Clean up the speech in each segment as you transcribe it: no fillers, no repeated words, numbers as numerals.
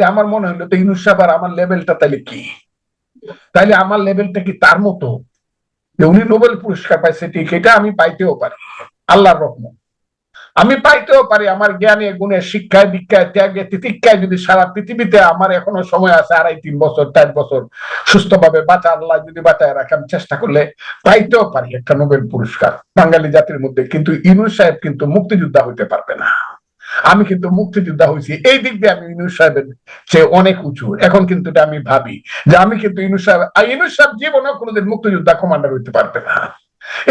আমার মনে হলো তো ইউনূস সাহেব আর আমার লেভেলটা তাহলে কি, তাইলে আমার লেভেলটা কি তার মতো যে উনি নোবেল পুরস্কার পাইছে, ঠিক এটা আমি পাইতেও পারি, আল্লাহর রহমত আমি পাইতেও পারি। আমার জ্ঞানে গুণে শিক্ষায় দীক্ষায় ত্যাগে তিতিক্ষায় যদি সারা পৃথিবীতে আমার এখনো সময় আছে 2.5-3 বছর 4 বছর সুস্থভাবে বাঁচা, আল্লাহ যদি বাঁচায় রাখে, আমি চেষ্টা করলে পাইতেও পারি একটা নোবেল পুরস্কার বাঙালি জাতির মধ্যে। কিন্তু ইউনূস সাহেব কিন্তু মুক্তিযোদ্ধা হইতে পারবে না। আমি কিন্তু মুক্তিযোদ্ধা হয়েছি, এই দিক দিয়ে আমি ইউনূস সাহেবের চেয়ে অনেক উঁচু। এখন কিন্তু এটা আমি ভাবি যে আমি কিন্তু ইউনূস সাহেব জীবনেও কোনোদিন মুক্তিযোদ্ধা কমান্ডার হইতে পারবে না।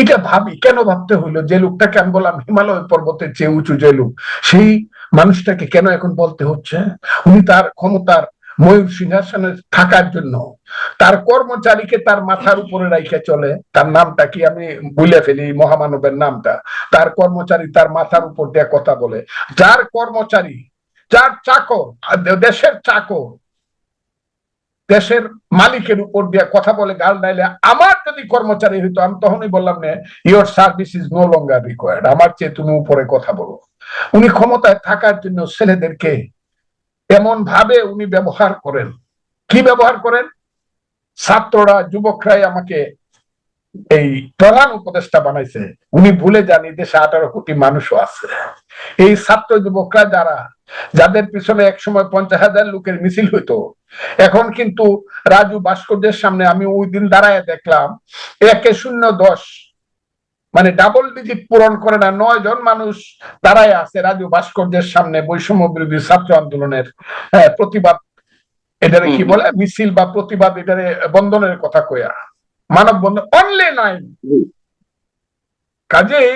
এটা ভাবি, কেন ভাবতে হইলো? যে লোকটাকে আমি বললাম হিমালয় পর্বতের চেয়ে উঁচু যে লোক, সেই মানুষটাকে কেন এখন বলতে হচ্ছে? উনি তার ক্ষমতার ময়ূর সিংহাসনে থাকার জন্য তার কর্মচারীকে তার মাথার উপরে রাইখে চলে। তার নামটা কি আমি ভুলে ফেলি, মহামানবের নামটা। তার কর্মচারী তার মাথার উপর দিয়ে কথা বলে। যার কর্মচারী, যার চাকর, দেশের চাকর দেশের মালিকের উপর দিয়ে কথা বলে গাল ডাইলে, আমার যদি কর্মচারী হইতো আমি তখনই বললাম না, your service is no longer required, আমার চেয়ে তুমি উপরে কথা বলো। উনি ক্ষমতায় থাকার জন্য ছেলেদেরকে এমন ভাবে উনি ব্যবহার করেন। কি ব্যবহার করেন? ছাত্ররা যুবকরাই আমাকে এই প্রধান উপদেষ্টা বানাইছে। উনি ভুলে যান দেশে 18 কোটি মানুষও আছে। এই ছাত্র যুবকরা যারা, যাদের পিছনে একসময় 50,000 লোকের মিছিল হইতো, এখন কিন্তু রাজু ভাস্কর্যের সামনে আমি ওই দিন দাঁড়ায় দেখলাম 1-0-10, মানে ডাবল ডিজিট পূরণ করে না, 9 জন মানুষ দাঁড়ায় আছে রাজু ভাস্কর্যের সামনে বৈষম্য বিরোধী ছাত্র আন্দোলনের প্রতিবাদ, এটারে কি বলে, মিছিল বা প্রতিবাদ, এটারে বন্ধনের কথা কইয়া, মানব বন্ধন অনলি 9। কাজেই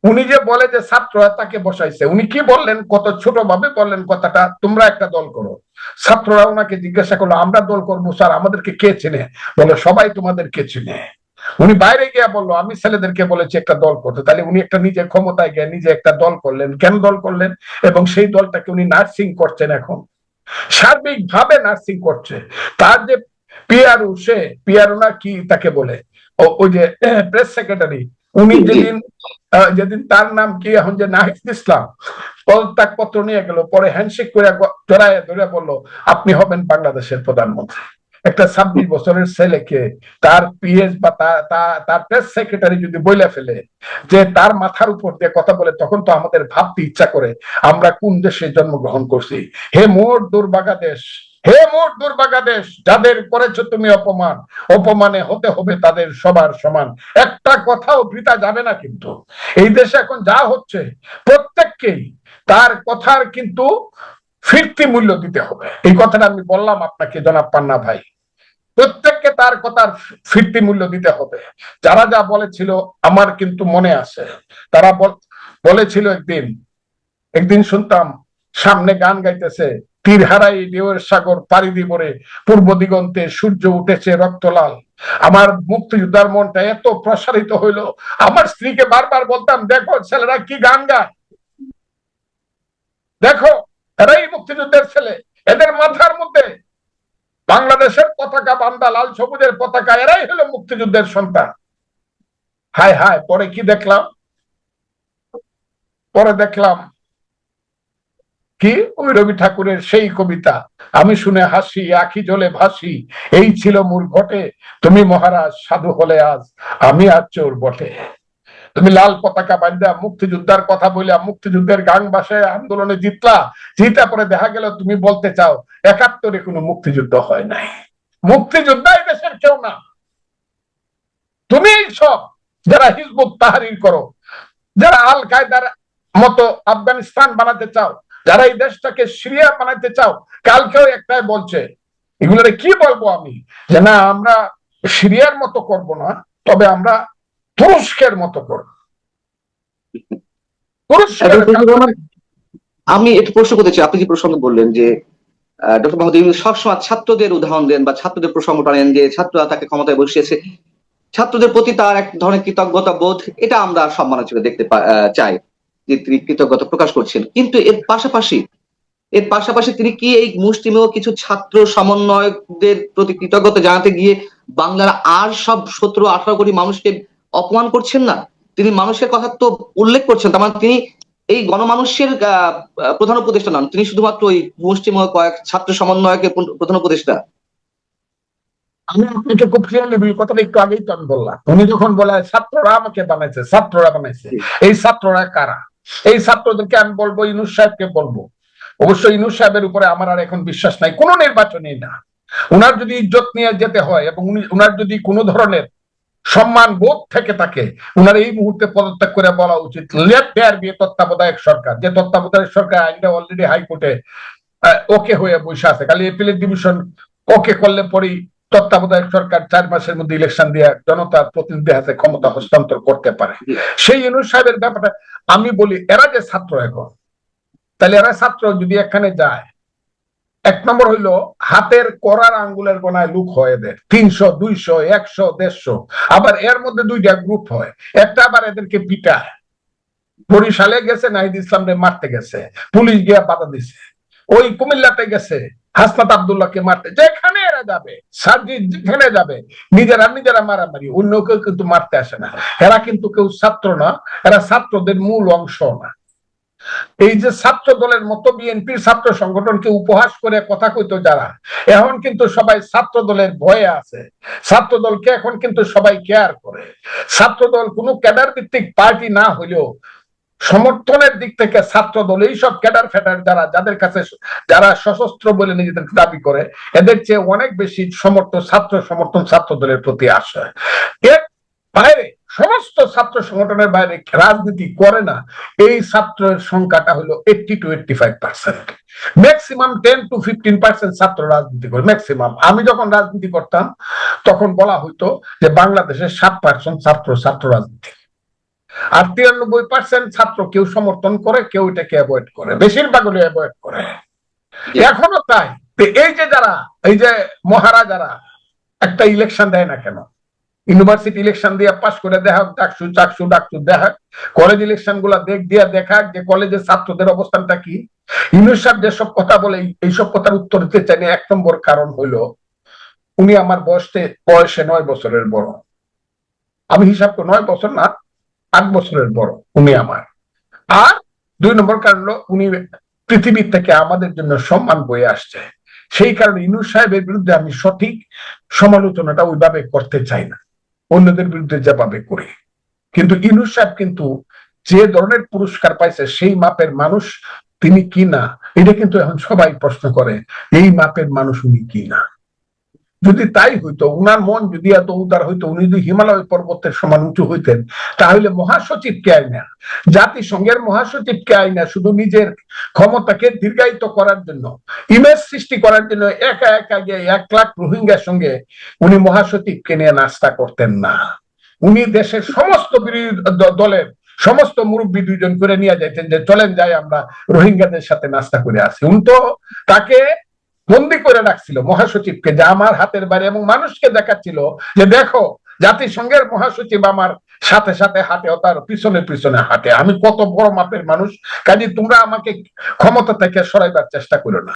উনি যে বলে যে ছাত্ররা তাকে বসাইছে, উনি কি বললেন, কত ছোট ভাবে বললেন কথাটা, তোমরা একটা দল করো। ছাত্ররা ওনাকে জিজ্ঞাসা করলো, আমরা দল করবো স্যার, আমাদেরকে কে চেনে? বলে সবাই তোমাদেরকে চিনে। উনি বাইরে গিয়ে বললো, আমি ছেলেদেরকে বলেছি একটা দল করতে। তাহলে উনি একটা নিজে ক্ষমতায় গিয়ে নিজে একটা দল করলেন। কেন দল করলেন? এবং সেই দলটাকে উনি নার্সিং করছেন, এখন সার্বিক ভাবে নার্সিং করছে। তার যে পিআরও, সে পিআরও না কি তাকে বলে, ওই যে প্রেস সেক্রেটারি, উনি যেদিন তার নাম কি এখন যে নাহিদ ইসলাম, পদত্যাগ পত্র নিয়ে গেল, পরে হ্যান্ডশেক করে জড়ায় ধরে বললো আপনি হবেন বাংলাদেশের প্রধানমন্ত্রী। একটা 26 বছরের ছেলেকে তার পিএস বা তার প্রেস সেক্রেটারি যদি বইলে ফেলে যে তার মাথার উপর দিয়ে কথা বলে, তখন তো আমাদের ভাবতে ইচ্ছা করে আমরা কোন দেশে জন্মগ্রহণ করছি। হে মোর দুর্ভাগা দেশ, হে মোর দুর্ভাগা দেশ, যাদের করেছো তুমি অপমান, অপমানে হতে হবে তাদের সবার সমান। একটা কথাও বৃথা যাবে না। কিন্তু এই দেশে এখন যা হচ্ছে, প্রত্যেককেই তার কথার কিন্তু ফিরতি মূল্য দিতে হবে। এই কথাটা আমি বললাম আপনাকে জনাব পান্না ভাই, প্রত্যেককে তার কথার ফিরতি মূল্য দিতে হবে। যারা যা বলেছিল আমার কিন্তু মনে আছে। তারা বলেছিল, একদিন শুনতাম সামনে গান গাইতেছে, তীর হারাই ঢেউয়ের সাগর পাড়ি দিবরে, পূর্ব দিগন্তে সূর্য উঠেছে রক্তলাল। আমার মুক্তিযোদ্ধার মনটা এত প্রসারিত হইলো, আমার স্ত্রীকে বারবার বলতাম, দেখো ছেলেরা কি গান গায়, দেখো এরাই মুক্তিযুদ্ধের ছেলে, এদের মাথার মধ্যে বাংলাদেশের পতাকা বান্দা, লাল সবুজের পতাকা, এরাই হলো মুক্তিযুদ্ধের সন্তান। হায় হায়, পরে কি দেখলাম? পরে দেখলাম কি, ওই রবি ঠাকুরের সেই কবিতা, আমি শুনে হাসি আখি জলে ভাসি, এই ছিল মূল ঘটে, তুমি মহারাজ সাধু হলে আজ, আমি আর চোর বটে। তুমি লাল পতাকা বান্ধা মুক্তিযোদ্ধার কথা বলে মুক্তিযুদ্ধের গান বাসায় আন্দোলনে জিতা পরে দেখা গেল তুমি বলতে চাও 71-এ কোনো মুক্তিযুদ্ধ হয় নাই। মুক্তিযোদ্ধাই দেশের কেউ না। তুমি সব যারা হিজবুত তাহরির করো, যারা আল কায়দার মতো আফগানিস্তান বানাতে চাও, যারা এই দেশটাকে সিরিয়া বানাতে চাও, কালকেও একটাই বলছে, এগুলোরে কি বলবো আমি, যে না আমরা সিরিয়ার মতো করব না, তবে আমরা তুরস্কের মতো করব। আমি একটু প্রশ্ন করতে চাই, আপনি যে প্রসঙ্গ বললেন যে ডক্টর মোহাম্মদ ইউনূস সবসময় ছাত্রদের উদাহরণ দেন বা ছাত্রদের প্রসঙ্গ টানেন, যে ছাত্ররা তাকে ক্ষমতায় বসিয়েছে, ছাত্রদের প্রতি তার এক ধরনের কৃতজ্ঞতা বোধ, এটা আমরা সম্মান হিসেবে দেখতে চাই যে তিনি কৃতজ্ঞতা প্রকাশ করছেন। কিন্তু এর পাশাপাশি তিনি কি এই মুষ্টিমেয় কিছু ছাত্র সমন্বয়কদের প্রতি কৃতজ্ঞতা জানাতে গিয়ে বাংলার আর সব 17-18 কোটি মানুষকে অপমান করছেন না? তিনি মানুষের কথা তো উল্লেখ করছেন, তার মানে তিনি এই গণমানুষের প্রধান উপদেষ্টা নন, তিনি শুধুমাত্র ওই মুষ্টিমেয় কয়েক ছাত্র সমন্বয়কের প্রধান উপদেষ্টা। আমি আপনাকে খুব ক্লিয়ারলি কথাটা একটু আগেই তো আমি বললাম, উনি যখন বলে ছাত্ররা আমাকে বানাইছে, ছাত্ররা বানাইছে, এই ছাত্ররা কারা? এই ছাত্রদেরকে আমি বলবো ইউনূস সাহেবকে বলবো। অবশ্যই ইউনূস সাহেবের উপরে আমার আর এখন বিশ্বাস নাই, কোনো নির্বাচনই না। উনার যদি ইজ্জত নিয়ে যেতে হয় এবং উনার যদি কোনো ধরনের সম্মান বোধ থেকে থাকে, উনার এই মুহূর্তে পদত্যাগ করে বলা উচিত লেট দেয়ার বি তত্ত্বাবধায়ক সরকার। যে তত্ত্বাবধায়ক সরকার আইনটা অলরেডি হাইকোর্টে ওকে হয়ে বসে আছে, খালি এপিলেট ডিভিশন ওকে করলে পরেই তত্ত্বাবধায়ক সরকার 4 মাসের মধ্যে ইলেকশন দিয়ে জনতার প্রতিনিধি হাতে ক্ষমতা হস্তান্তর করতে পারে। সেই ইউনূস সাহেবের ব্যাপারটা আমি বলি, এরা যে ছাত্র এখন, তাহলে এরা ছাত্র যদি এখানে যায়, 1 নম্বর হইলো হাতের করার আঙ্গুলের গোনায় লুক হয় এদের 300, 200, 100, 150। আবার এর মধ্যে 2টা গ্রুপ হয়, একটা আবার এদেরকে পিটায়। বরিশালে গেছে নাহিদ ইসলামকে মারতে গেছে, পুলিশ গিয়া বাধা দিছে। ওই কুমিল্লাতে গেছে হাসনাত আব্দুল্লাহকে মারতে, যেখানে এরা যাবে সার্জিদ যেখানে যাবে নিজেরা মারামারি, অন্য কেউ কিন্তু মারতে আসে না। এরা কিন্তু কেউ ছাত্র না, এরা ছাত্রদের মূল অংশ না। এই যে ছাত্র দলের মতো বিএনপির ছাত্র সংগঠনকে উপহাস করে কথা কইতো যারা, এখন কিন্তু সবাই ছাত্র দলের ভয়ে আছে। ছাত্র দলকে এখন কিন্তু সবাই কেয়ার করে। ছাত্র দল কোনো ক্যাডার ভিত্তিক পার্টি না হইলেও সমর্থনের দিক থেকে ছাত্র দল এইসব ক্যাডার ফেডার যাদের কাছে যারা সশস্ত্র বলে নিজেদের দাবি করে, এদের চেয়ে অনেক বেশি সমর্থন ছাত্র দলের প্রতি আসে। এর বাইরে সমস্ত ছাত্র সংগঠনের বাইরে রাজনীতি করে না এই ছাত্রের সংখ্যাটা হলো 80 to 85%। ম্যাক্সিমাম 10 to 15% ছাত্র রাজনীতি করে, ম্যাক্সিমাম। আমি যখন রাজনীতি করতাম তখন বলা হইতো যে বাংলাদেশের 7% ছাত্র রাজনীতি, আর 93% ছাত্র কেউ সমর্থন করে, কেউ এটাকে অ্যাভয়েড করে, বেশিরভাগ হলে অ্যাভয়েড করে। এখনো তাই। এই যে যারা, এই যে মহারাজারা একটা ইলেকশন দেয় না কেন, ইউনিভার্সিটি ইলেকশন দিয়ে পাস করে দেখা, চাকসু দেখা, কলেজ ইলেকশন গুলা দেখা যে কলেজের ছাত্রদের অবস্থানটা কি। ইউনূস সাহেব যেসব কথা বলে এইসব কথার উত্তর দিতে চাই না। 1 নম্বর কারণ হইলো উনি আমার বয়সে 9 বছরের বড়। আমি হিসাব করে 9 বছর না, 8 বছরের বড় উনি আমার। আর 2 নম্বর কারণ হলো উনি পৃথিবীর থেকে আমাদের জন্য সম্মান বয়ে আসছে। সেই কারণে ইউনূস সাহেবের বিরুদ্ধে আমি সঠিক সমালোচনাটা ওইভাবে করতে চাই না, অন্যদের বিরুদ্ধে যেভাবে করি। কিন্তু ইউনূস সাহেব কিন্তু যে ধরনের পুরস্কার পাইছে সেই মাপের মানুষ তিনি কি না, এটা কিন্তু এখন সবাই প্রশ্ন করে, এই মাপের মানুষ উনি কি না। যদি তাই হইতো, উনার মন যদি এত উদার হইতো, উনি যদি হিমালয় পর্বতের সমান উঁচু হইতেন, তাহলে মহাসচিবকে আইনা, জাতিসংঘের মহাসচিবকে আইনা শুধু নিজের ক্ষমতাকে দীর্ঘায়িত করার জন্য, ইমেজ সৃষ্টি করার জন্য একা গিয়ে 1 লাখ রোহিঙ্গার সঙ্গে উনি মহাসচিবকে নিয়ে নাস্তা করতেন না। উনি দেশের সমস্ত বিরোধী দলের সমস্ত মুরব্বী 2 জন করে নিয়ে যাইতেন যে চলেন যাই আমরা রোহিঙ্গাদের সাথে নাস্তা করে আসি। উনি তো তাকে বন্দি করে রাখছিল মহাসচিবকে, যে আমার হাতের বাইরে, এবং মানুষকে দেখাচ্ছিল যে দেখো জাতিসংঘের মহাসচিব আমার সাথে সাথে হাঁটে, তার পিছনে হাঁটে, আমি কত বড় মাপের মানুষ, কাজে তোমরা আমাকে ক্ষমতা থেকে সরাইবার চেষ্টা করো না।